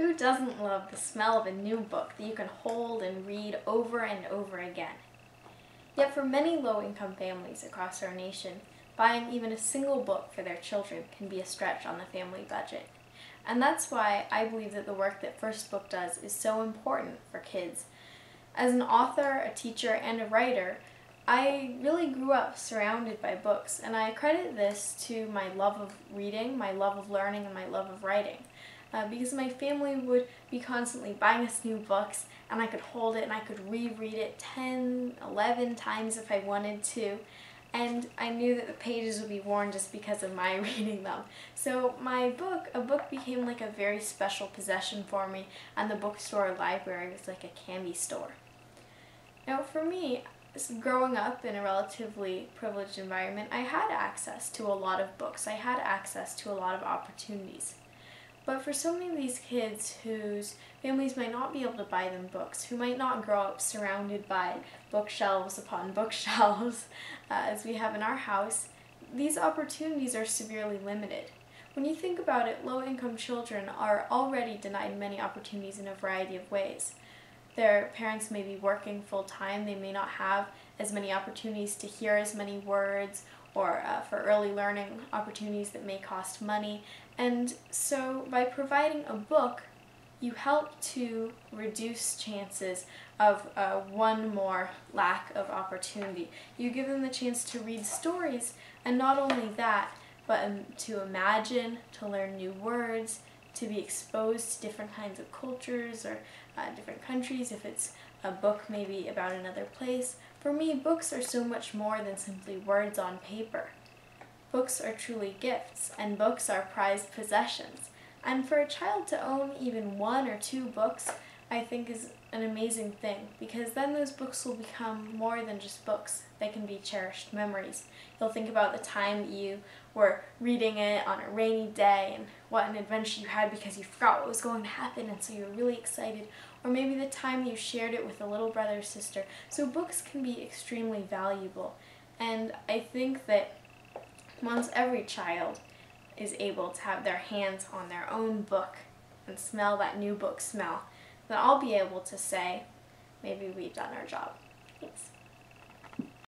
Who doesn't love the smell of a new book that you can hold and read over and over again? Yet for many low-income families across our nation, buying even a single book for their children can be a stretch on the family budget. And that's why I believe that the work that First Book does is so important for kids. As an author, a teacher, and a writer, I really grew up surrounded by books, and I credit this to my love of reading, my love of learning, and my love of writing. Because my family would be constantly buying us new books, and I could hold it and I could reread it 10, 11 times if I wanted to, and I knew that the pages would be worn just because of my reading them. So a book became like a very special possession for me, and the bookstore or library was like a candy store. Now for me, growing up in a relatively privileged environment, I had access to a lot of books. I had access to a lot of opportunities. But for so many of these kids whose families might not be able to buy them books, who might not grow up surrounded by bookshelves upon bookshelves, as we have in our house, these opportunities are severely limited. When you think about it, low-income children are already denied many opportunities in a variety of ways. Their parents may be working full-time, they may not have as many opportunities to hear as many words, or for early learning opportunities that may cost money. And so by providing a book, you help to reduce chances of one more lack of opportunity. You give them the chance to read stories, and not only that, but to imagine, to learn new words, to be exposed to different kinds of cultures or different countries, if it's a book maybe about another place. For me, books are so much more than simply words on paper. Books are truly gifts, and books are prized possessions. And for a child to own even one or two books, I think is an amazing thing, because then those books will become more than just books. They can be cherished memories. You'll think about the time that you were reading it on a rainy day and what an adventure you had because you forgot what was going to happen, and so you were really excited. Or maybe the time you shared it with a little brother or sister. So books can be extremely valuable. And I think that once every child is able to have their hands on their own book and smell that new book smell, then I'll be able to say, maybe we've done our job. Thanks.